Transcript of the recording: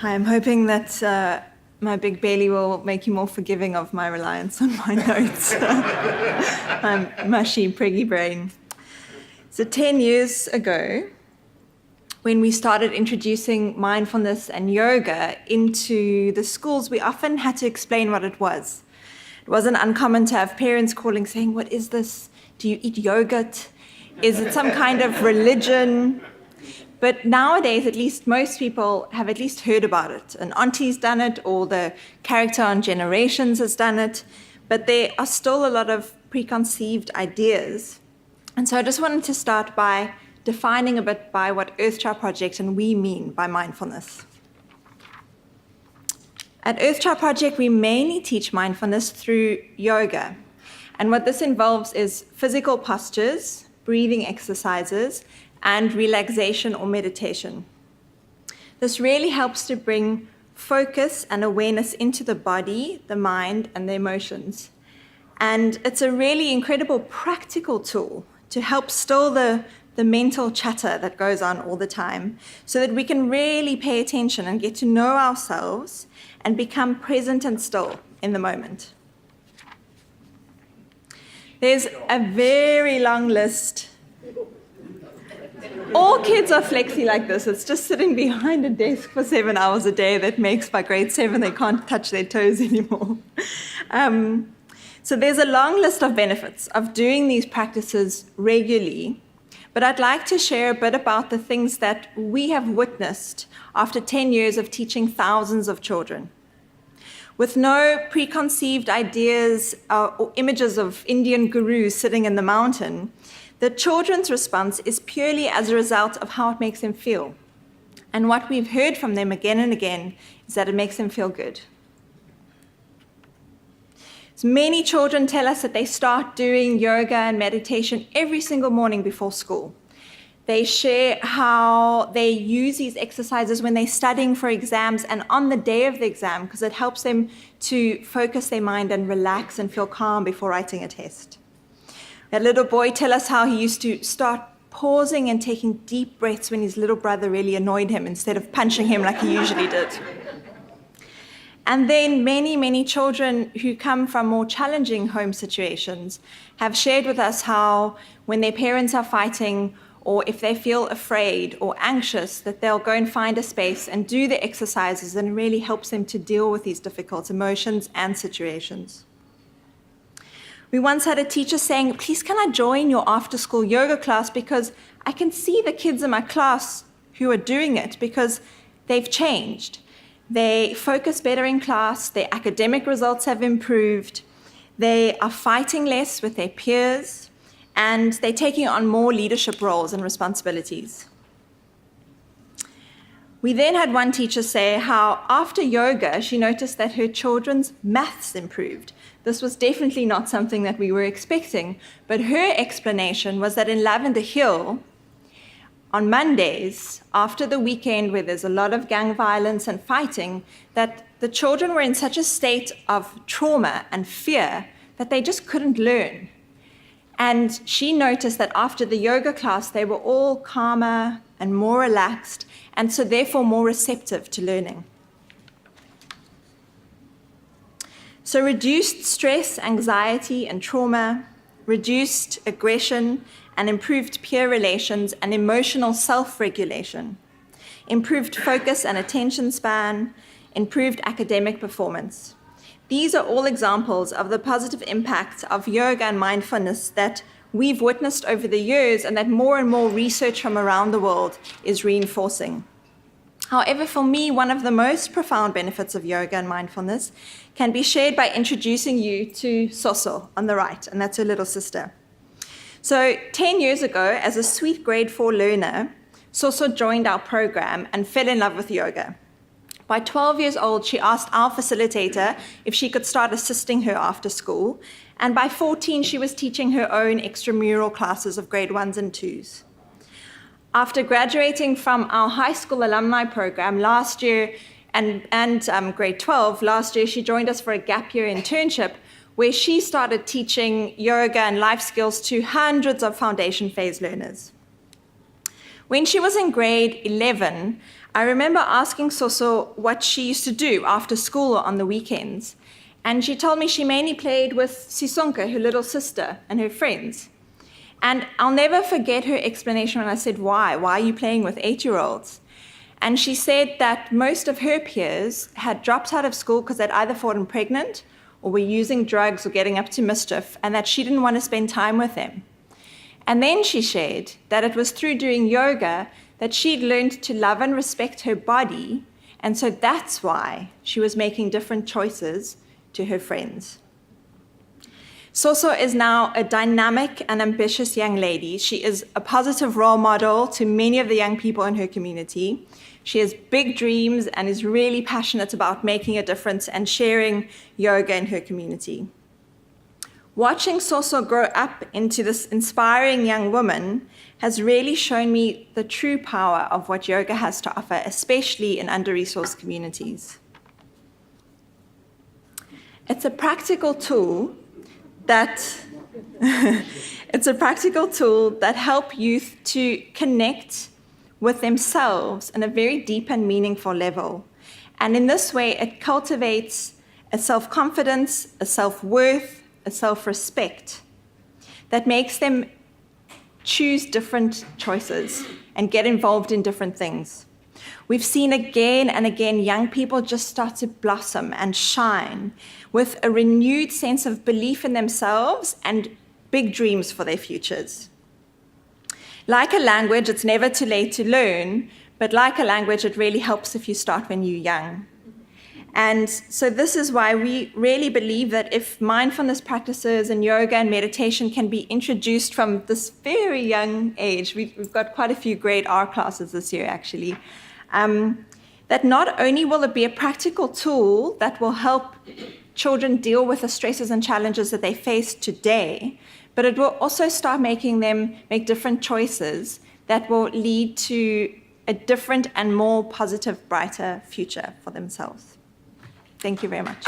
Hi, I'm hoping that my big belly will make you more forgiving of my reliance on my notes. My mushy, preggy brain. So 10 years ago, when we started introducing mindfulness and yoga into the schools, we often had to explain what it was. It wasn't uncommon to have parents calling saying, "What is this? Do you eat yogurt? Is it some kind of religion?" But nowadays, at least most people have at least heard about it. An auntie's done it, or the character on Generations has done it, but there are still a lot of preconceived ideas. And so I just wanted to start by defining a bit by what Earthchild Project and we mean by mindfulness. At Earthchild Project, we mainly teach mindfulness through yoga. And what this involves is physical postures, breathing exercises, and relaxation or meditation. This really helps to bring focus and awareness into the body, the mind, and the emotions. And it's a really incredible practical tool to help still the mental chatter that goes on all the time, so that we can really pay attention and get to know ourselves and become present and still in the moment. There's a very long list. All kids are flexy like this. It's just sitting behind a desk for 7 hours a day that makes by grade 7 they can't touch their toes anymore. So there's a long list of benefits of doing these practices regularly, but I'd like to share a bit about the things that we have witnessed after 10 years of teaching thousands of children. With no preconceived ideas or images of Indian gurus sitting in the mountain, the children's response is purely as a result of how it makes them feel. And what we've heard from them again and again is that it makes them feel good. So many children tell us that they start doing yoga and meditation every single morning before school. They share how they use these exercises when they're studying for exams and on the day of the exam, because it helps them to focus their mind and relax and feel calm before writing a test. That little boy tell us how he used to start pausing and taking deep breaths when his little brother really annoyed him instead of punching him like he usually did. And then many children who come from more challenging home situations have shared with us how when their parents are fighting, or if they feel afraid or anxious, that they'll go and find a space and do the exercises, and it really helps them to deal with these difficult emotions and situations. We once had a teacher saying, "Please can I join your after-school yoga class, because I can see the kids in my class who are doing it because they've changed. They focus better in class, their academic results have improved, they are fighting less with their peers, and they're taking on more leadership roles and responsibilities." We then had one teacher say how after yoga, she noticed that her children's maths improved. This was definitely not something that we were expecting, but her explanation was that in Lavender Hill, on Mondays, after the weekend where there's a lot of gang violence and fighting, that the children were in such a state of trauma and fear that they just couldn't learn. And she noticed that after the yoga class, they were all calmer and more relaxed, and so therefore more receptive to learning. So reduced stress, anxiety, and trauma, reduced aggression, and improved peer relations and emotional self-regulation, improved focus and attention span, improved academic performance. These are all examples of the positive impact of yoga and mindfulness that we've witnessed over the years, and that more and more research from around the world is reinforcing. However, for me, one of the most profound benefits of yoga and mindfulness can be shared by introducing you to Soso on the right, and that's her little sister. So 10 years ago, as a sweet grade 4 learner, Soso joined our program and fell in love with yoga. By 12 years old, she asked our facilitator if she could start assisting her after school, and by 14, she was teaching her own extramural classes of grade 1s and 2s. After graduating from our high school alumni program last year and grade 12, last year she joined us for a gap year internship where she started teaching yoga and life skills to hundreds of foundation phase learners. When she was in grade 11, I remember asking Soso what she used to do after school or on the weekends. And she told me she mainly played with Sisonke, her little sister, and her friends. And I'll never forget her explanation when I said, why? Why are you playing with 8-year-olds? And she said that most of her peers had dropped out of school because they'd either fallen pregnant or were using drugs or getting up to mischief, and that she didn't want to spend time with them. And then she shared that it was through doing yoga that she'd learned to love and respect her body, and so that's why she was making different choices to her friends. Soso is now a dynamic and ambitious young lady. She is a positive role model to many of the young people in her community. She has big dreams and is really passionate about making a difference and sharing yoga in her community. Watching Soso grow up into this inspiring young woman has really shown me the true power of what yoga has to offer, especially in under-resourced communities. It's a practical tool that help youth to connect with themselves in a very deep and meaningful level. And in this way, it cultivates a self-confidence, a self-worth, a self-respect that makes them choose different choices and get involved in different things. We've seen again and again young people just start to blossom and shine with a renewed sense of belief in themselves and big dreams for their futures. Like a language, it's never too late to learn, but like a language, it really helps if you start when you're young. And so this is why we really believe that if mindfulness practices and yoga and meditation can be introduced from this very young age, we've got quite a few great R classes this year actually, that not only will it be a practical tool that will help children deal with the stresses and challenges that they face today, but it will also start making them make different choices that will lead to a different and more positive, brighter future for themselves. Thank you very much.